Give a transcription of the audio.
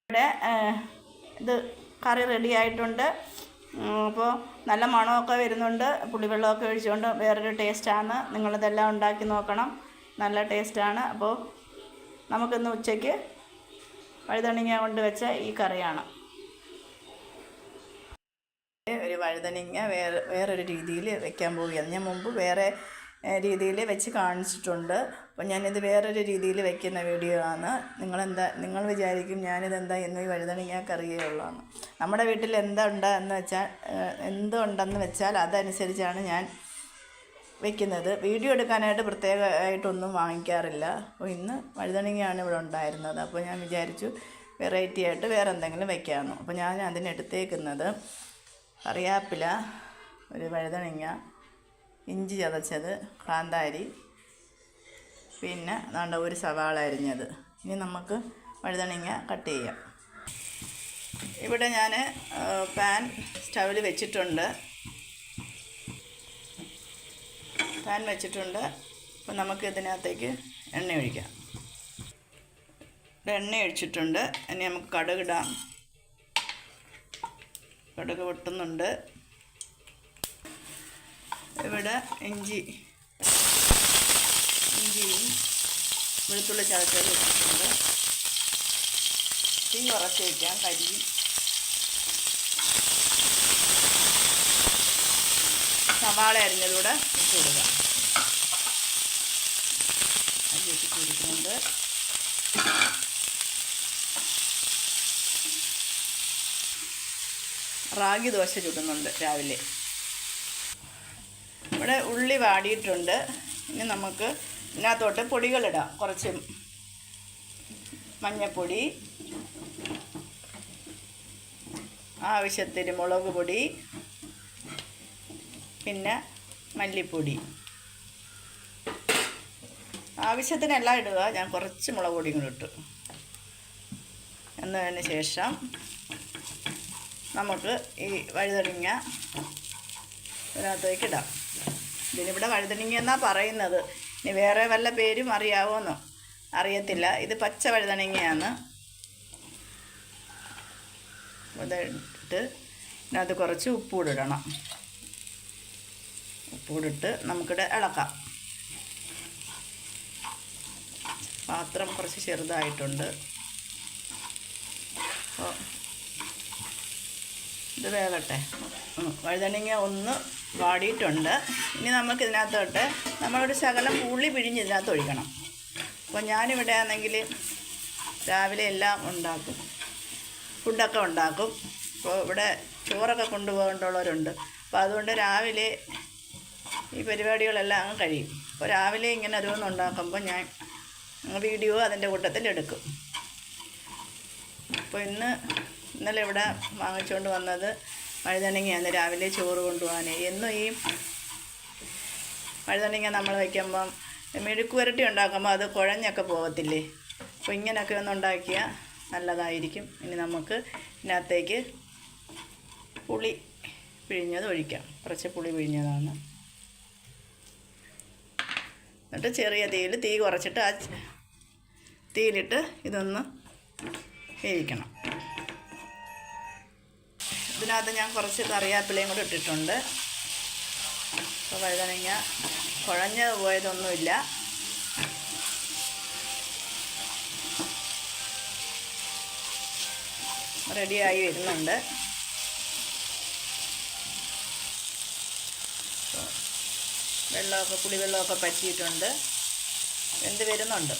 ഇവിടെ ഇത് കറി റെഡി ആയിട്ടുണ്ട്. അപ്പോൾ നല്ല മണമൊക്കെ വരുന്നുണ്ട്. പുളിവെള്ളമൊക്കെ ഒഴിച്ചുകൊണ്ട് വേറൊരു ടേസ്റ്റാണ്. നിങ്ങളിതെല്ലാം ഉണ്ടാക്കി നോക്കണം, നല്ല ടേസ്റ്റാണ്. അപ്പോൾ നമുക്കിന്ന് ഉച്ചയ്ക്ക് വഴുതനങ്ങ കൊണ്ട് വെച്ച ഈ കറിയാണ്. ഒരു വഴുതനങ്ങ വേറൊരു രീതിയിൽ വെക്കാൻ പോവുകയാണ്. ഞാൻ മുമ്പ് വേറെ രീതിയിൽ വെച്ച് കാണിച്ചിട്ടുണ്ട്. അപ്പോൾ ഞാനിത് വേറൊരു രീതിയിൽ വെക്കുന്ന വീഡിയോ ആണ്. നിങ്ങൾ വിചാരിക്കും ഞാനിതെന്താ എന്ന് ഈ വഴുതനങ്ങ കറിയേ ഉള്ളതാണ്. നമ്മുടെ വീട്ടിൽ എന്തുണ്ടെന്ന് വെച്ചാൽ അതനുസരിച്ചാണ് ഞാൻ വെക്കുന്നത്. വീഡിയോ എടുക്കാനായിട്ട് പ്രത്യേകമായിട്ടൊന്നും വാങ്ങിക്കാറില്ല. അപ്പോൾ ഇന്ന് വഴുതനങ്ങയാണ് ഇവിടെ ഉണ്ടായിരുന്നത്. അപ്പോൾ ഞാൻ വിചാരിച്ചു വെറൈറ്റി ആയിട്ട് വേറെ എന്തെങ്കിലും വെക്കാമെന്ന്. അപ്പോൾ ഞാൻ അതിനെടുത്തേക്കുന്നത് കറിവേപ്പില, ഒരു വഴുതനങ്ങ, ഇഞ്ചി ചതച്ചത്, കാന്താരി, പിന്നെ ദാണ്ട ഒരു സവാള അരിഞ്ഞത്. ഇനി നമുക്ക് വഴുതനങ്ങ കട്ട് ചെയ്യാം. ഇവിടെ ഞാൻ പാൻ സ്റ്റൗവിൽ വെച്ചിട്ടുണ്ട്. അപ്പോൾ നമുക്ക് ഇതിനകത്തേക്ക് എണ്ണ ഒഴിക്കാം. എണ്ണ ഒഴിച്ചിട്ടുണ്ട്. ഇനി നമുക്ക് കടുകിടാം. കടുക് പൊട്ടുന്നുണ്ട്. ഇവിടെ ഇഞ്ചിയും വെളുത്തുള്ളി ചതച്ചത് വെച്ചിട്ടുണ്ട്. തീ കുറച്ച് വയ്ക്കാം, കരിയും. സവാള അരിഞ്ഞതൂടെ ഇട്ട് കൊടുക്കാം. അരി വെച്ചിട്ട് കൊടുക്കുന്നുണ്ട്. റാഗി ദോശ ചുടുന്നുണ്ട് രാവിലെ. ഇവിടെ ഉള്ളി വാടിയിട്ടുണ്ട്. ഇനി നമുക്ക് ഇതിനകത്തോട്ട് പൊടികളിടാം. കുറച്ച് മഞ്ഞൾപ്പൊടി, ആവശ്യത്തിന് മുളക് പൊടി, പിന്നെ മല്ലിപ്പൊടി. ആവശ്യത്തിനെല്ലാം ഇടുക. ഞാൻ കുറച്ച് മുളക് പൊടിയും കൂടി ഇട്ടു. എന്നതിന് ശേഷം നമുക്ക് ഈ വഴുതനങ്ങ ഇതിനകത്തേക്ക് ഇടാം. ഇതിനിവിടെ വഴുതനങ്ങ എന്നാണ് പറയുന്നത്. ഇനി വേറെ വല്ല പേരും അറിയാവോന്നോ അറിയത്തില്ല. ഇത് പച്ച വഴുതനങ്ങയാണ്. ഇതിട്ട് ഇതിനകത്ത് കുറച്ച് ഉപ്പൂടിടണം. ഉപ്പൂടിട്ട് നമുക്കിവിടെ ഇളക്കാം. പാത്രം കുറച്ച് ചെറുതായിട്ടുണ്ട്. അപ്പോൾ ഇത് വേകട്ടെ. വഴുതനങ്ങ ഒന്ന് വാടിയിട്ടുണ്ട്. ഇനി നമുക്ക് ഇതിനകത്തോട്ട് നമ്മളൊരു ശകലം പുളി പിഴിഞ്ഞ് ഇതിനകത്ത് ഒഴിക്കണം. അപ്പോൾ ഞാനിവിടെ ആണെങ്കിൽ രാവിലെ എല്ലാം ഉണ്ടാക്കും, ഫുഡൊക്കെ ഉണ്ടാക്കും. അപ്പോൾ ഇവിടെ ചോറൊക്കെ കൊണ്ടുപോകേണ്ടവരുണ്ട്. അപ്പോൾ അതുകൊണ്ട് രാവിലെ ഈ പരിപാടികളെല്ലാം അങ്ങ് കഴിയും. അപ്പോൾ രാവിലെ ഇങ്ങനെ ഓരോന്ന് ഉണ്ടാക്കുമ്പോൾ ഞാൻ വീഡിയോ അതിൻ്റെ കൂട്ടത്തിൽ എടുക്കും. അപ്പോൾ ഇന്നലെ ഇവിടെ വാങ്ങിച്ചുകൊണ്ട് വന്നത് വഴുതനങ്ങയാണ്. രാവിലെ ചോറ് കൊണ്ടുപോകാൻ. എന്നും ഈ വഴുതനങ്ങ നമ്മൾ വയ്ക്കുമ്പം മെഴുക്ക് പുരട്ടി ഉണ്ടാക്കുമ്പോൾ അത് കുഴഞ്ഞൊക്കെ പോകത്തില്ലേ. അപ്പോൾ ഇങ്ങനെയൊക്കെ ഒന്ന് ഉണ്ടാക്കിയാൽ നല്ലതായിരിക്കും. ഇനി നമുക്ക് ഇതിനകത്തേക്ക് പുളി പിഴിഞ്ഞത് ഒഴിക്കാം. കുറച്ച് പുളി പിഴിഞ്ഞതാണ്. എന്നിട്ട് ചെറിയ തീ കുറച്ചിട്ട് ആ തീയിലിട്ട് ഇതൊന്ന് വേവിക്കണം. ഇതിനകത്ത് ഞാൻ കുറച്ച് കറിവേപ്പിലയും കൂടെ ഇട്ടിട്ടുണ്ട്. അപ്പോൾ വഴുതനങ്ങ കുഴഞ്ഞ് പോയതൊന്നുമില്ല. റെഡിയായി വരുന്നുണ്ട്. പുളിവെള്ളമൊക്കെ പറ്റിയിട്ടുണ്ട്. വെന്ത് വരുന്നുണ്ട്.